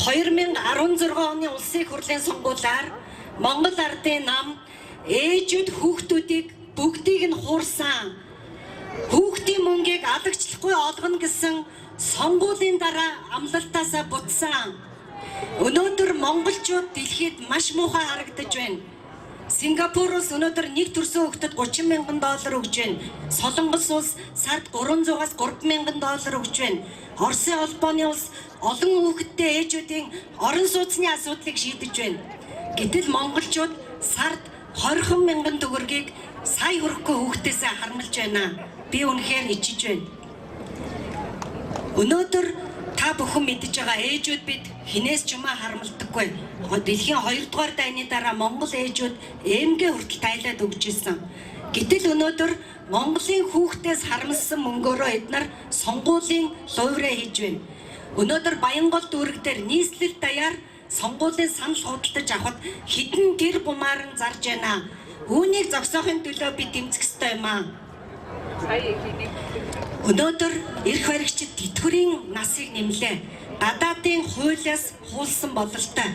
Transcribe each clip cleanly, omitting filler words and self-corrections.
2016 оны улсын хурлын сонгуулиар Монгол Ардын нам ээжүүд хүүхдүүдийг бүгдийг нь хуурсан. Хүүхдийн мөнгийг алагчлахгүй олгоно гэсэн сонгуулийн дараа амлалтаасаа буцсан. Өнөөдөр монголчууд дэлхийд маш муухай харагдаж байна. Сингапуроос өнөөдөр нэг төрсөн хүүхдэд $30,000 өгж байна. Солонгос улс сард $300-аас $3,000 өгж байна. Оросын холбооны улс олон хүүхэдтэй ээжүүдийн орон сууцны асуудлыг шийдэж байна. Гэтэл монголчууд сард $20,000 төгрөгийг сая хүрэхгүй хүүхдээсээ хармалж байна. Би үнэхээр ичиж байна. Өнөөдөр та бүхэн мэдж байгаа ээжүүд бид хинээс ч юм харамлдаггүй. Дэлхийн 2 дугаар дайны дараа Монгол ээжүүд эмгээ хүртэл тайлаад өгч ирсэн. Гэтэл өнөөдөр Монголын хүүхдээс харамлсан мөнгөөрөө эдгээр сонгуулийн луйвраа хийж байна. Өнөөдөр Баянгол дүүрэг дээр нийслэл даяар сонгуулийн санал худалдаж авахд хэдэн тэр бумааран зарж байна. Үүнийг зогсоохын төлөө би тэмцэх ёстой юм аа. Өнөөдөр эрх баригчид тэтгэврийн насыг нэмлээ. Гадаадын хуулиас хуулсан бололтой.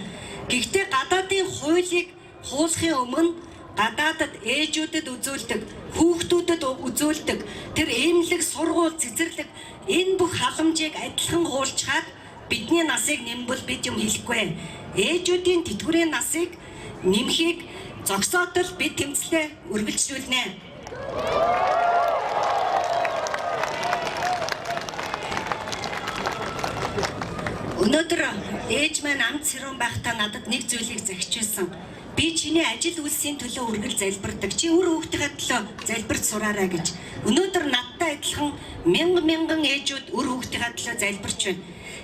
Гэхдээ гадаадын хуулийг хуулахын өмнө гадаадад ээжүүдэд үзүүлдэг, хүүхдүүдэд үзүүлдэг тэр эмнэлэг, сургууль, цэцэрлэг энэ бүх халамжийг адилхан хуулчихад бидний насыг нэмбэл бид юм хэлэхгүй. Ээжүүдийн тэтгэврийн насыг нэмхийг зогсоотол бид тэмцлээ үргэлжлүүлнэ. Өнөөдөр ээж маань амт сэрүүн байхдаа надад нэг зүйлийг захижсэн. Би чиний ажил үйлсийн төлөө үргэл залбирдаг. Чи өөр хүүхдийнхээ төлөө залбирч сураарай гэж. Өнөөдөр надтай адилхан мянган ээжүүд өөр хүүхдийнхээ төлөө залбирч байна.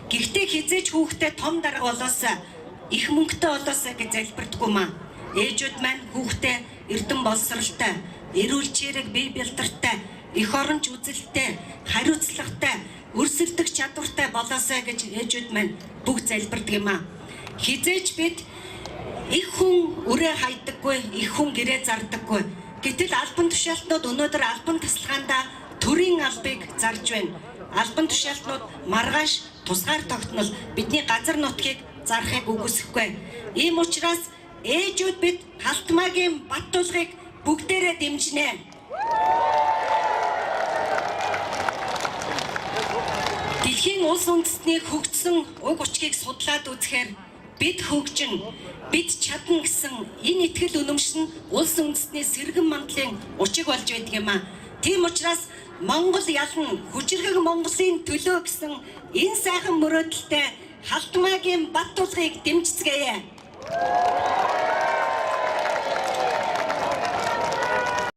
Гэхдээ хизээч хүүхдээ том дарга болоосаа, их мөнгөтэй болоосаа гэж залбирдаггүй маа. Ээжүүд маань хүүхдээ эрдэм боловсралтай, эрүүл чирэг бие бэлтэртэй, эх оронч үзэлтэй, хариуцлагатай, өрсөлдөх чадвартай болоосаа гэж ээжүүд маань бүгд залбирдаг юм аа. Хизээч бид их хүн үрээ хайдаггүй, их хүн гэрээ зардаггүй. Гэтэл албан тушаалтнууд өнөөдөр албан тасалгаандаа төрийн албыг зарж байна. Албан тушаалтнууд маргааш тусгаар тогтнол бидний газар нутгийг зарахыг үгүйсэхгүй. Ийм учраас ээжүүд бид халтмаагийн бат тулгыг бүгдээрээ дэмжинэ. Дэлхийн улс үндэстний хөгжсөн уг учгийг судлаад үзэхээр бид хөгжин, бид чадна гэсэн энэ итгэл үнэмшин улс үндэстний сэргэн мандлын учиг болж байдаг юм аа. Тийм учраас Монгол ялна, хүчирхэг Монголын төлөө гэсэн энэ сайхан мөрөөдөлтэй халтмаагийн бат тулгыг дэмжицгээе.